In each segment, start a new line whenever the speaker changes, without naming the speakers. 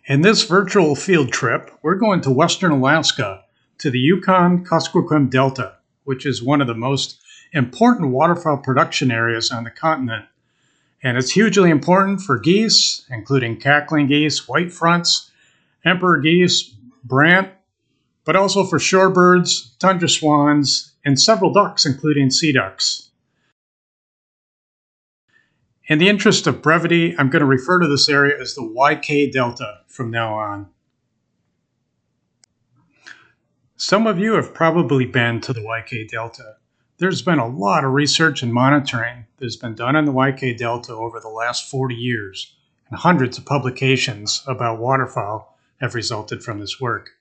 In this virtual field trip, we're going to Western Alaska to the Yukon-Kuskokwim Delta, which is one of the most important waterfowl production areas on the continent. And it's hugely important for geese, including cackling geese, white fronts, emperor geese, brant, but also for shorebirds, tundra swans, and several ducks, including sea ducks. In the interest of brevity, I'm going to refer to this area as the YK Delta from now on. Some of you have probably been to the YK Delta. There's been a lot of research and monitoring that's been done on the YK Delta over the last 40 years, and hundreds of publications about waterfowl have resulted from this work.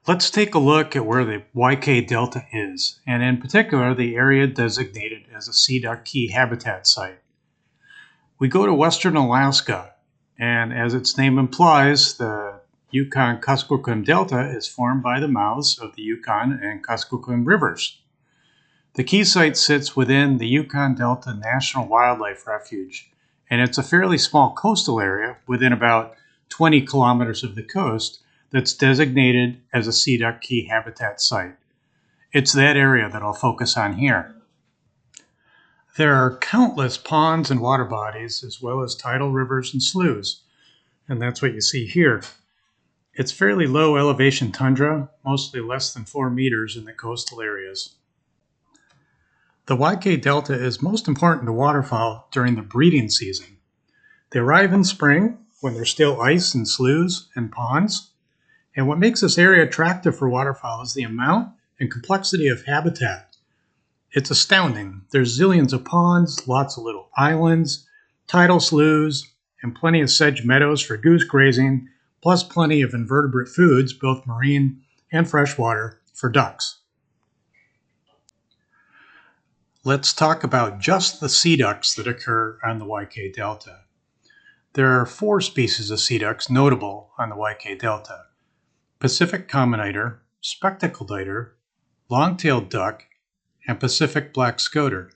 Let's take a look at where the YK Delta is, and in particular the area designated as a sea duck key habitat site. We go to Western Alaska, and as its name implies, the Yukon-Kuskokwim Delta is formed by the mouths of the Yukon and Kuskokwim rivers. The key site sits within the Yukon Delta National Wildlife Refuge, and it's a fairly small coastal area within about 20 kilometers of the coast that's designated as a sea duck key habitat site. It's that area that I'll focus on here. There are countless ponds and water bodies, as well as tidal rivers and sloughs, and that's what you see here. It's fairly low elevation tundra, mostly less than 4 meters in the coastal areas. The YK Delta is most important to waterfowl during the breeding season. They arrive in spring when there's still ice in sloughs and ponds. And what makes this area attractive for waterfowl is the amount and complexity of habitat. It's astounding. There's zillions of ponds, lots of little islands, tidal sloughs, and plenty of sedge meadows for goose grazing, plus plenty of invertebrate foods, both marine and freshwater, for ducks. Let's talk about just the sea ducks that occur on the YK Delta. There are 4 species of sea ducks notable on the YK Delta: Pacific Common Eider, Spectacled Eider, Long-tailed Duck, and Pacific Black Scoter.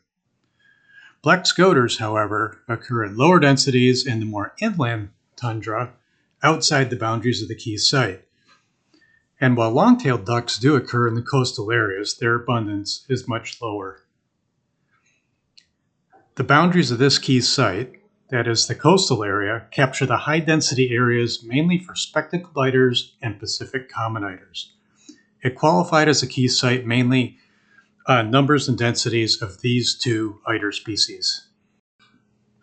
Black Scoters, however, occur at lower densities in the more inland tundra outside the boundaries of the key site. And while long-tailed ducks do occur in the coastal areas, their abundance is much lower. The boundaries of this key site, that is, the coastal area, capture the high-density areas mainly for Spectacled Eiders and Pacific Common Eiders. It qualified as a key site mainly on numbers and densities of these 2 eider species.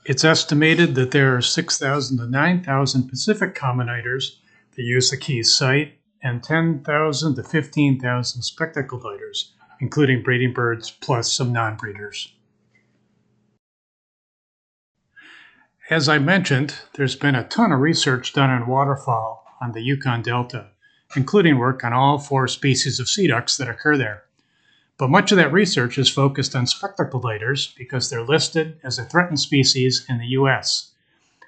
It's estimated that there are 6,000 to 9,000 Pacific Common Eiders that use the key site, and 10,000 to 15,000 Spectacled Eiders, including breeding birds plus some non-breeders. As I mentioned, there's been a ton of research done on waterfowl on the Yukon Delta, including work on all 4 species of sea ducks that occur there. But much of that research is focused on Spectacled Eiders because they're listed as a threatened species in the U.S.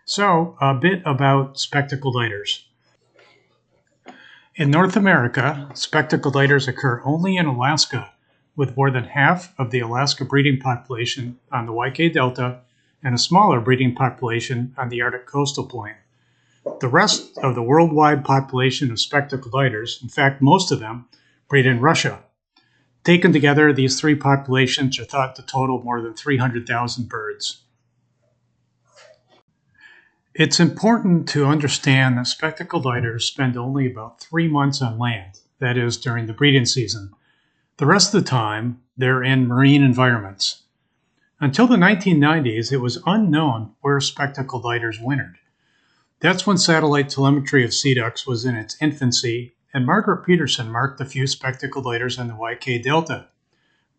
So, a bit about Spectacled Eiders. In North America, Spectacled Eiders occur only in Alaska, with more than half of the Alaska breeding population on the YK Delta and a smaller breeding population on the Arctic coastal plain. The rest of the worldwide population of Spectacled Eiders, in fact most of them, breed in Russia. Taken together, these 3 populations are thought to total more than 300,000 birds. It's important to understand that Spectacled Eiders spend only about 3 months on land, that is, during the breeding season. The rest of the time, they're in marine environments. Until the 1990s, it was unknown where Spectacled Eiders wintered. That's when satellite telemetry of sea ducks was in its infancy, and Margaret Peterson marked a few Spectacled Eiders on the YK Delta.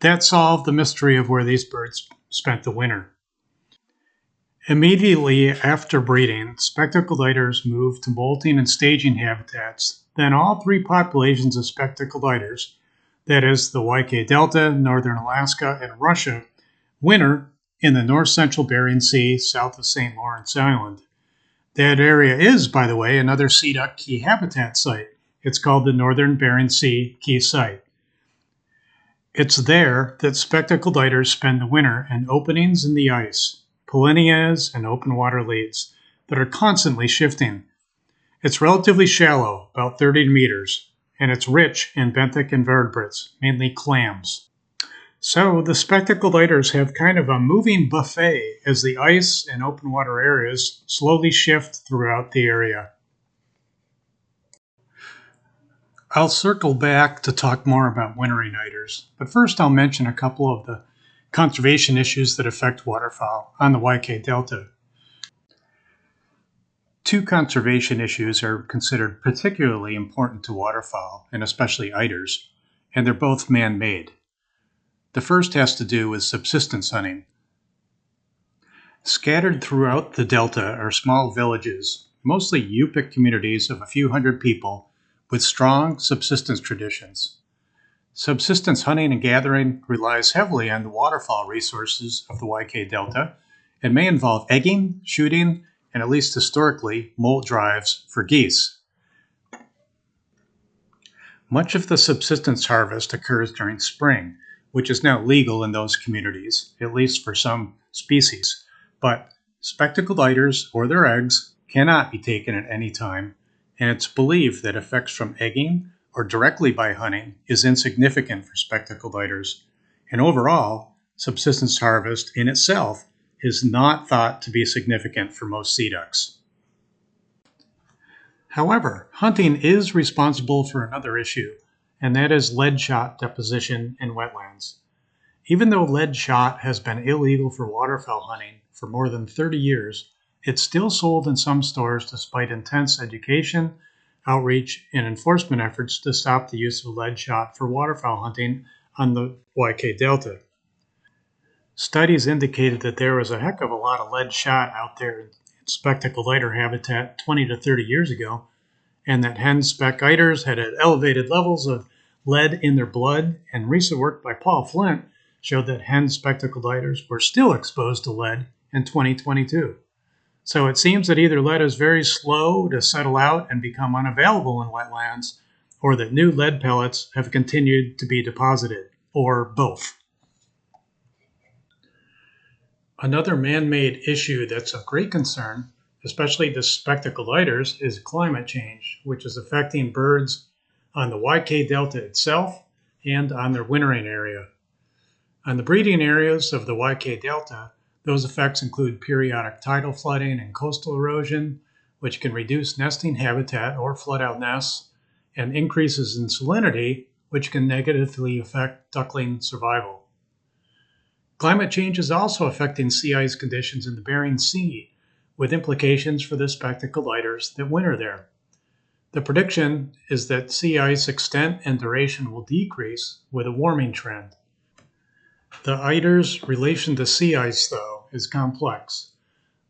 That solved the mystery of where these birds spent the winter. Immediately after breeding, Spectacled Eiders moved to molting and staging habitats. Then all 3 populations of Spectacled Eiders, that is, the YK Delta, northern Alaska, and Russia, winter in the north-central Bering Sea south of St. Lawrence Island. That area is, by the way, another sea duck key habitat site. It's called the Northern Bering Sea Key Site. It's there that Spectacled Eiders spend the winter in openings in the ice, polynyas, and open water leads. that are constantly shifting. It's relatively shallow, about 30 meters, and it's rich in benthic invertebrates, mainly clams. So the spectacled eiders have kind of a moving buffet as the ice and open water areas slowly shift throughout the area. I'll circle back to talk more about wintering eiders, but first I'll mention a couple of the conservation issues that affect waterfowl on the YK Delta. Two conservation issues are considered particularly important to waterfowl, and especially eiders, and they're both man-made. The first has to do with subsistence hunting. Scattered throughout the Delta are small villages, mostly Yupik communities of a few hundred people, with strong subsistence traditions. Subsistence hunting and gathering relies heavily on the waterfowl resources of the YK Delta and may involve egging, shooting, and at least historically, molt drives for geese. Much of the subsistence harvest occurs during spring, which is now legal in those communities, at least for some species. But spectacled eiders or their eggs cannot be taken at any time, and it's believed that effects from egging or directly by hunting is insignificant for spectacled eiders. And overall, subsistence harvest in itself is not thought to be significant for most sea ducks. However, hunting is responsible for another issue, and that is lead shot deposition in wetlands. Even though lead shot has been illegal for waterfowl hunting for more than 30 years, it's still sold in some stores despite intense education, outreach, and enforcement efforts to stop the use of lead shot for waterfowl hunting on the YK Delta. Studies indicated that there was a heck of a lot of lead shot out there in spectacled eider habitat 20 to 30 years ago, and that hen spec eiders had elevated levels of lead in their blood, and recent work by Paul Flint showed that hen spectacled eiders were still exposed to lead in 2022. So it seems that either lead is very slow to settle out and become unavailable in wetlands, or that new lead pellets have continued to be deposited, or both. Another man-made issue that's of great concern, especially the spectacled eiders, is climate change, which is affecting birds on the YK Delta itself and on their wintering area. On the breeding areas of the YK Delta, those effects include periodic tidal flooding and coastal erosion, which can reduce nesting habitat or flood out nests, and increases in salinity, which can negatively affect duckling survival. Climate change is also affecting sea ice conditions in the Bering Sea, with implications for the spectacled eiders that winter there. The prediction is that sea ice extent and duration will decrease with a warming trend. The eiders' relation to sea ice, though, is complex.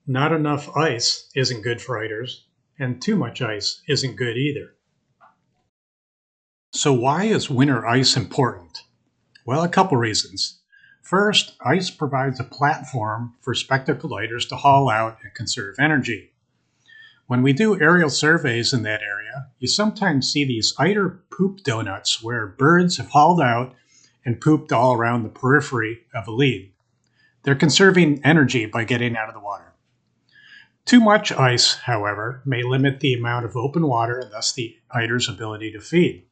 Not enough ice isn't good for eiders, and too much ice isn't good either. So why is winter ice important? Well, a couple reasons. First, ice provides a platform for spectacled eiders to haul out and conserve energy. When we do aerial surveys in that area, you sometimes see these eider poop donuts where birds have hauled out and pooped all around the periphery of a lead. They're conserving energy by getting out of the water. Too much ice, however, may limit the amount of open water and thus the eider's ability to feed.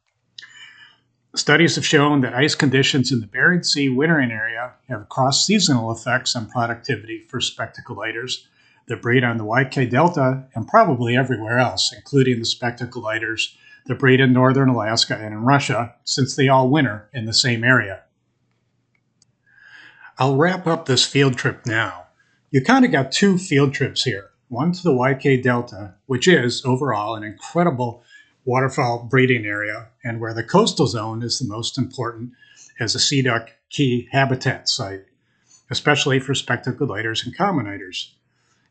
Studies have shown that ice conditions in the Bering Sea wintering area have cross-seasonal effects on productivity for spectacled eiders that breed on the YK Delta and probably everywhere else, including the spectacled eiders that breed in northern Alaska and in Russia, since they all winter in the same area. I'll wrap up this field trip now. You kind of got two field trips here, one to the YK Delta, which is, overall, an incredible waterfowl breeding area, and where the coastal zone is the most important as a sea duck key habitat site, especially for spectacled eiders and common eiders.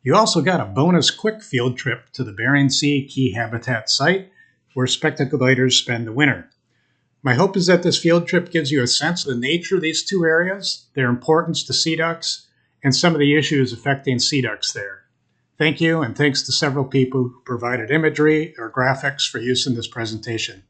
You also got a bonus quick field trip to the Bering Sea key habitat site, where spectacled eiders spend the winter. My hope is that this field trip gives you a sense of the nature of these two areas, their importance to sea ducks, and some of the issues affecting sea ducks there. Thank you, and thanks to several people who provided imagery or graphics for use in this presentation.